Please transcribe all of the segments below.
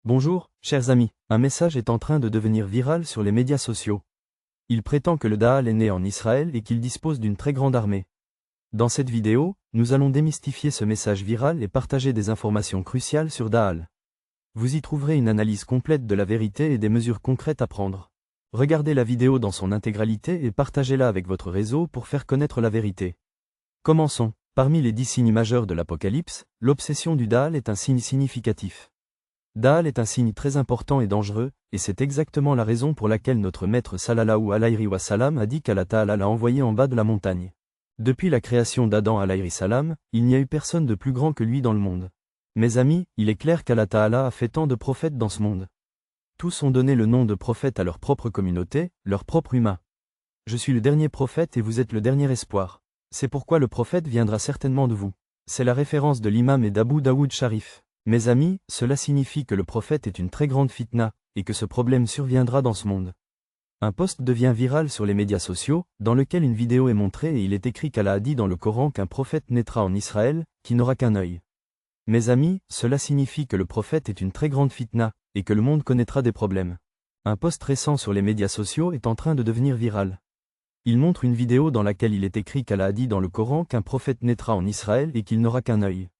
Bonjour, chers amis, un message est en train de devenir viral sur les médias sociaux. Il prétend que le Daal est né en Israël et qu'il dispose d'une très grande armée. Dans cette vidéo, nous allons démystifier ce message viral et partager des informations cruciales sur Daal. Vous y trouverez une analyse complète de la vérité et des mesures concrètes à prendre. Regardez la vidéo dans son intégralité et partagez-la avec votre réseau pour faire connaître la vérité. Commençons. Parmi les 10 signes majeurs de l'Apocalypse, l'obsession du Daal est un signe significatif. Daal est un signe très important et dangereux, et c'est exactement la raison pour laquelle notre maître sallallahu alayhi wa sallam a dit qu'Allah Ta'ala l'a envoyé en bas de la montagne. Depuis la création d'Adam alayhi salam, il n'y a eu personne de plus grand que lui dans le monde. Mes amis, il est clair qu'Allah Ta'ala a fait tant de prophètes dans ce monde. Tous ont donné le nom de prophète à leur propre communauté, leur propre humain. Je suis le dernier prophète et vous êtes le dernier espoir. C'est pourquoi le prophète viendra certainement de vous. C'est la référence de l'imam et d'Abu Daoud Sharif. Mes amis, cela signifie que le prophète est une très grande fitna, et que ce problème surviendra dans ce monde. Un post devient viral sur les médias sociaux, dans lequel une vidéo est montrée et il est écrit qu'Allah a dit dans le Coran qu'un prophète naîtra en Israël, qui n'aura qu'un œil. Mes amis, cela signifie que le prophète est une très grande fitna, et que le monde connaîtra des problèmes. Un post récent sur les médias sociaux est en train de devenir viral. Il montre une vidéo dans laquelle il est écrit qu'Allah a dit dans le Coran qu'un prophète naîtra en Israël et qu'il n'aura qu'un œil.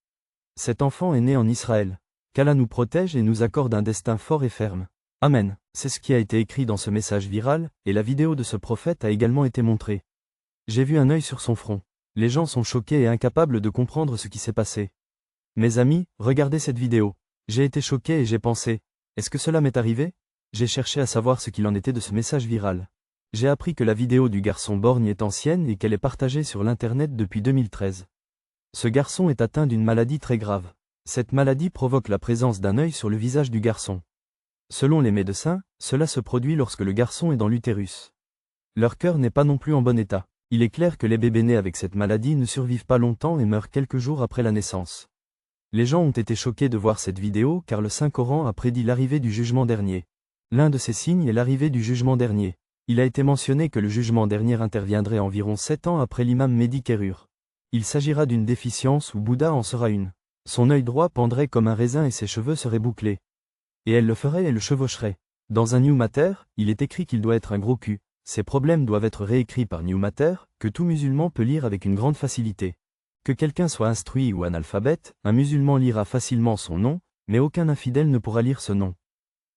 Cet enfant est né en Israël. Qu'Allah nous protège et nous accorde un destin fort et ferme. Amen. C'est ce qui a été écrit dans ce message viral, et la vidéo de ce prophète a également été montrée. J'ai vu un œil sur son front. Les gens sont choqués et incapables de comprendre ce qui s'est passé. Mes amis, regardez cette vidéo. J'ai été choqué et j'ai pensé, est-ce que cela m'est arrivé? J'ai cherché à savoir ce qu'il en était de ce message viral. J'ai appris que la vidéo du garçon borgne est ancienne et qu'elle est partagée sur l'internet depuis 2013. Ce garçon est atteint d'une maladie très grave. Cette maladie provoque la présence d'un œil sur le visage du garçon. Selon les médecins, cela se produit lorsque le garçon est dans l'utérus. Leur cœur n'est pas non plus en bon état. Il est clair que les bébés nés avec cette maladie ne survivent pas longtemps et meurent quelques jours après la naissance. Les gens ont été choqués de voir cette vidéo car le Saint-Coran a prédit l'arrivée du jugement dernier. L'un de ces signes est l'arrivée du jugement dernier. Il a été mentionné que le jugement dernier interviendrait environ 7 ans après l'imam Mehdi Kérur. Il s'agira d'une déficience où Bouddha en sera une. Son œil droit pendrait comme un raisin et ses cheveux seraient bouclés. Et elle le ferait et le chevaucherait. Dans un New Matter, il est écrit qu'il doit être un gros cul. Ces problèmes doivent être réécrits par New Matter, que tout musulman peut lire avec une grande facilité. Que quelqu'un soit instruit ou analphabète, un musulman lira facilement son nom, mais aucun infidèle ne pourra lire ce nom.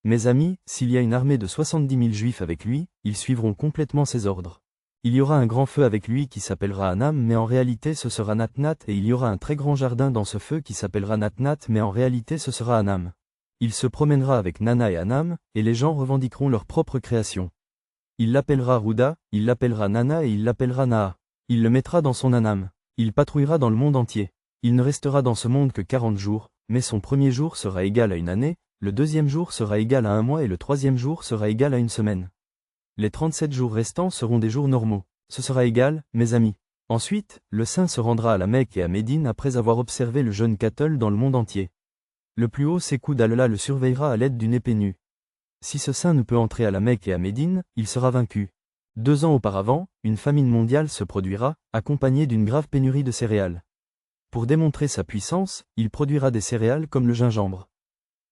Mes amis, s'il y a une armée de 70 000 juifs avec lui, ils suivront complètement ses ordres. Il y aura un grand feu avec lui qui s'appellera Anam mais en réalité ce sera Natnat et il y aura un très grand jardin dans ce feu qui s'appellera Natnat mais en réalité ce sera Anam. Il se promènera avec Nana et Anam, et les gens revendiqueront leur propre création. Il l'appellera Rouda, il l'appellera Nana et il l'appellera Naa. Il le mettra dans son Anam. Il patrouillera dans le monde entier. Il ne restera dans ce monde que 40 jours, mais son premier jour sera égal à une année, le deuxième jour sera égal à un mois et le troisième jour sera égal à une semaine. Les 37 jours restants seront des jours normaux. Ce sera égal, mes amis. Ensuite, le saint se rendra à la Mecque et à Médine après avoir observé le jeune Cattle dans le monde entier. Le plus haut Sékou d'Allah le surveillera à l'aide d'une épée nue. Si ce saint ne peut entrer à la Mecque et à Médine, il sera vaincu. 2 ans auparavant, une famine mondiale se produira, accompagnée d'une grave pénurie de céréales. Pour démontrer sa puissance, il produira des céréales comme le gingembre.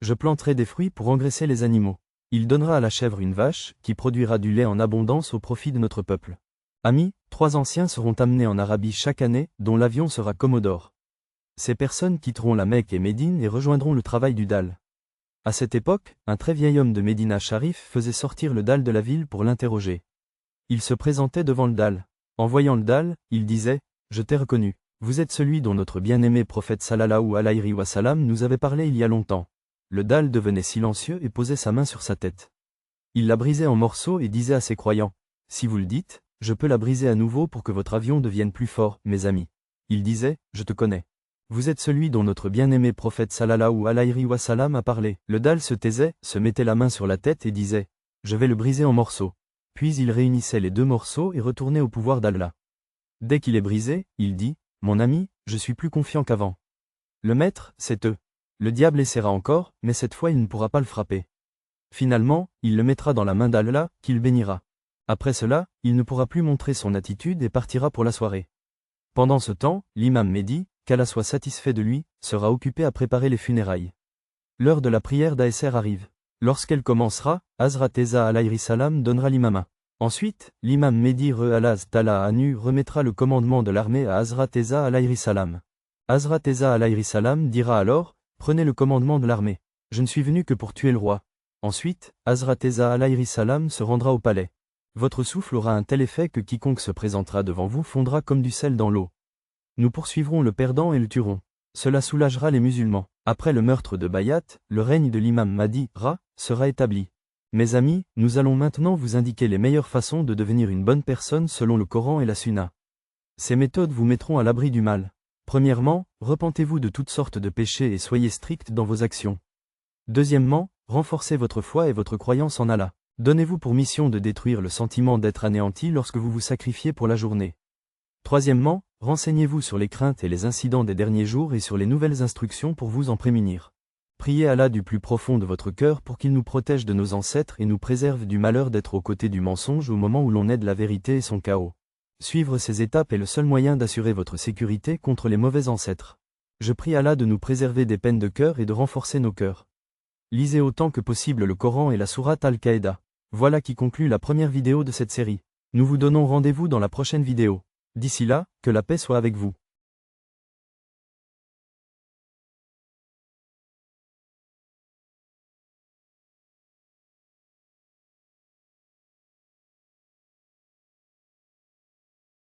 Je planterai des fruits pour engraisser les animaux. Il donnera à la chèvre une vache, qui produira du lait en abondance au profit de notre peuple. Amis, 3 anciens seront amenés en Arabie chaque année, dont l'avion sera Commodore. Ces personnes quitteront la Mecque et Médine et rejoindront le travail du Daal. À cette époque, un très vieil homme de Médina Sharif faisait sortir le Daal de la ville pour l'interroger. Il se présentait devant le Daal. En voyant le Daal, il disait « Je t'ai reconnu. Vous êtes celui dont notre bien-aimé prophète sallallahu alayhi wa sallam nous avait parlé il y a longtemps. » Le Daal devenait silencieux et posait sa main sur sa tête. Il la brisait en morceaux et disait à ses croyants, « Si vous le dites, je peux la briser à nouveau pour que votre avion devienne plus fort, mes amis. » Il disait, « Je te connais. Vous êtes celui dont notre bien-aimé prophète sallallahu alayhi wa sallam a parlé. » Le Daal se taisait, se mettait la main sur la tête et disait, « Je vais le briser en morceaux. » Puis il réunissait les 2 morceaux et retournait au pouvoir d'Allah. Dès qu'il est brisé, il dit, « Mon ami, je suis plus confiant qu'avant. Le maître, c'est eux. Le diable essaiera encore, mais cette fois il ne pourra pas le frapper. Finalement, il le mettra dans la main d'Allah, qu'il bénira. Après cela, il ne pourra plus montrer son attitude et partira pour la soirée. Pendant ce temps, l'imam Mehdi, qu'Allah soit satisfait de lui, sera occupé à préparer les funérailles. L'heure de la prière d'Aesser arrive. Lorsqu'elle commencera, Hazrat Eza alayhi salam donnera l'imama. Ensuite, l'imam Mehdi Alaz Tala Anu remettra le commandement de l'armée à Hazrat Eza alayhi salam. Hazrat Eza alayhi salam dira alors, prenez le commandement de l'armée. Je ne suis venu que pour tuer le roi. Ensuite, Hazrat Eza alayhi salam se rendra au palais. Votre souffle aura un tel effet que quiconque se présentera devant vous fondra comme du sel dans l'eau. Nous poursuivrons le perdant et le tuerons. Cela soulagera les musulmans. Après le meurtre de Bayat, le règne de l'imam Mahdi, Ra, sera établi. Mes amis, nous allons maintenant vous indiquer les meilleures façons de devenir une bonne personne selon le Coran et la Sunna. Ces méthodes vous mettront à l'abri du mal. Premièrement, repentez-vous de toutes sortes de péchés et soyez strict dans vos actions. Deuxièmement, renforcez votre foi et votre croyance en Allah. Donnez-vous pour mission de détruire le sentiment d'être anéanti lorsque vous vous sacrifiez pour la journée. Troisièmement, renseignez-vous sur les craintes et les incidents des derniers jours et sur les nouvelles instructions pour vous en prémunir. Priez Allah du plus profond de votre cœur pour qu'il nous protège de nos ancêtres et nous préserve du malheur d'être aux côtés du mensonge au moment où l'on aide la vérité et son chaos. Suivre ces étapes est le seul moyen d'assurer votre sécurité contre les mauvais ancêtres. Je prie Allah de nous préserver des peines de cœur et de renforcer nos cœurs. Lisez autant que possible le Coran et la sourate Al-Qaïda. Voilà qui conclut la première vidéo de cette série. Nous vous donnons rendez-vous dans la prochaine vidéo. D'ici là, que la paix soit avec vous.